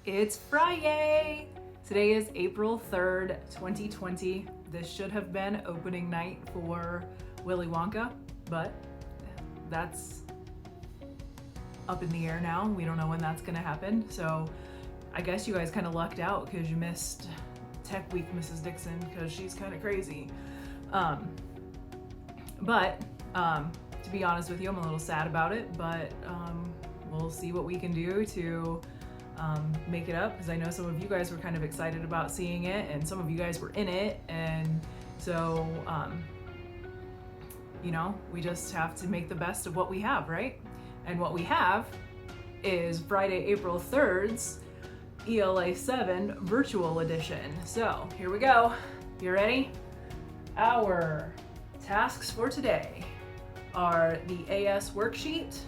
It's Friday! Today is April 3rd, 2020. This should have been opening night for Willy Wonka, but that's up in the air now. We don't know when that's gonna happen. So I guess you guys kind of lucked out because you missed Tech Week, Mrs. Dixon, because she's kind of crazy. But to be honest with you, I'm a little sad about it, but we'll see what we can do to make it up, because I know some of you guys were kind of excited about seeing it and some of you guys were in it, and so we just have to make the best of what we have, right? And what we have is Friday, April 3rd's ELA 7 virtual edition. So here we go. You ready? Our tasks for today are the AS worksheet,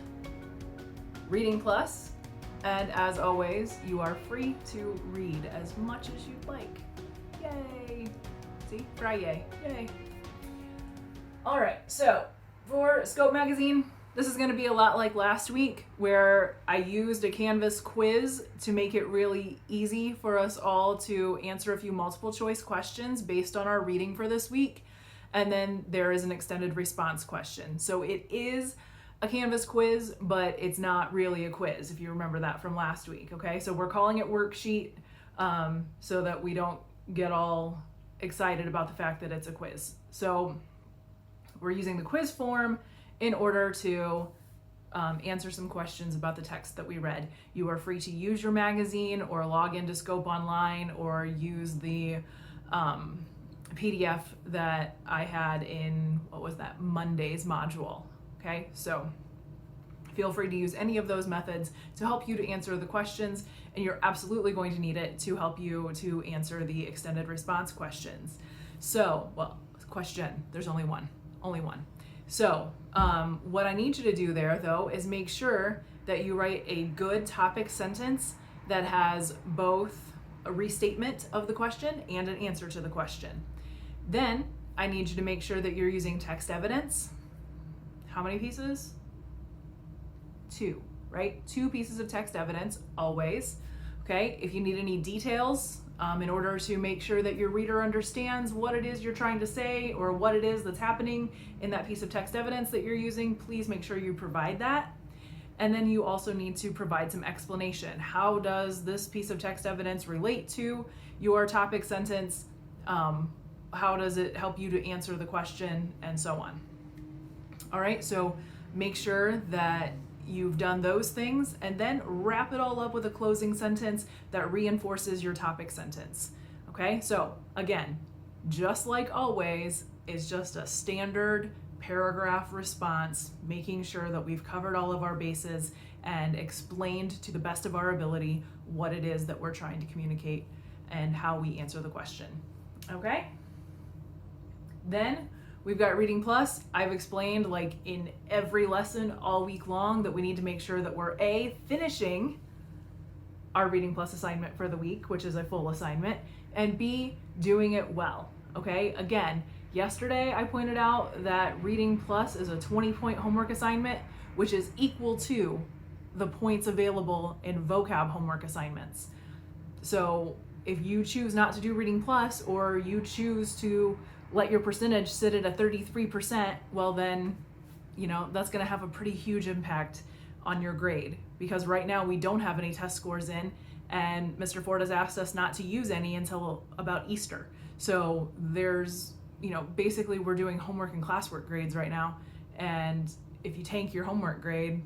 Reading Plus, and as always, you are free to read as much as you'd like. Yay! See? Friday. Yay. All right, so for Scope Magazine, this is going to be a lot like last week, where I used a Canvas quiz to make it really easy for us all to answer a few multiple choice questions based on our reading for this week. And then there is an extended response question. So it is a Canvas quiz, but it's not really a quiz, if you remember that from last week, okay? So we're calling it worksheet so that we don't get all excited about the fact that it's a quiz. So we're using the quiz form in order to answer some questions about the text that we read. You are free to use your magazine or log into Scope Online or use the PDF that I had in, Monday's module. Okay, so feel free to use any of those methods to help you to answer the questions, and you're absolutely going to need it to help you to answer the extended response questions. So, question, there's only one. So, what I need you to do there, though, is make sure that you write a good topic sentence that has both a restatement of the question and an answer to the question. Then, I need you to make sure that you're using text evidence. How many pieces? 2, right? 2 pieces of text evidence, always. Okay, if you need any details in order to make sure that your reader understands what it is you're trying to say or what it is that's happening in that piece of text evidence that you're using, please make sure you provide that. And then you also need to provide some explanation. How does this piece of text evidence relate to your topic sentence? How does it help you to answer the question, and so on? All right, so make sure that you've done those things and then wrap it all up with a closing sentence that reinforces your topic sentence. Okay, so again, just like always, it's just a standard paragraph response, making sure that we've covered all of our bases and explained to the best of our ability what it is that we're trying to communicate and how we answer the question. Okay? Then we've got Reading Plus. I've explained like in every lesson all week long that we need to make sure that we're A, finishing our Reading Plus assignment for the week, which is a full assignment, and B, doing it well, okay? Again, yesterday I pointed out that Reading Plus is a 20-point homework assignment, which is equal to the points available in vocab homework assignments. So if you choose not to do Reading Plus, or you choose to let your percentage sit at a 33%, well then, that's gonna have a pretty huge impact on your grade, because right now we don't have any test scores in, and Mr. Ford has asked us not to use any until about Easter. So there's, basically we're doing homework and classwork grades right now, and if you tank your homework grade,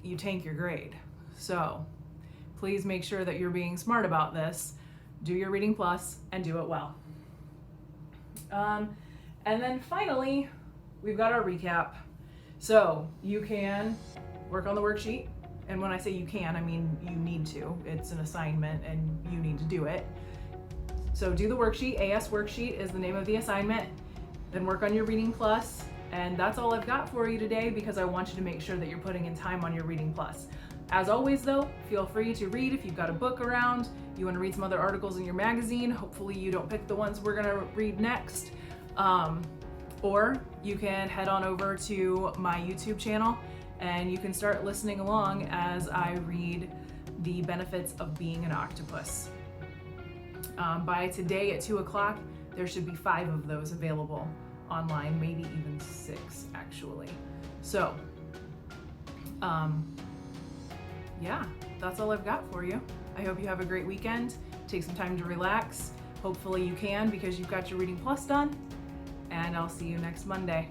you tank your grade. So please make sure that you're being smart about this. Do your Reading Plus and do it well. And then finally, we've got our recap. So you can work on the worksheet. And when I say you can, I mean you need to. It's an assignment and you need to do it. So do the worksheet. AS worksheet is the name of the assignment. Then work on your Reading Plus. And that's all I've got for you today, because I want you to make sure that you're putting in time on your Reading Plus. As always though, feel free to read if you've got a book around, you want to read some other articles in your magazine. Hopefully you don't pick the ones we're gonna read next. Or you can head on over to my YouTube channel and you can start listening along as I read the benefits of being an octopus. By today at 2 o'clock, there should be 5 of those available online, maybe even 6 actually. So, yeah, that's all I've got for you. I hope you have a great weekend. Take some time to relax. Hopefully you can, because you've got your Reading Plus done. And I'll see you next Monday.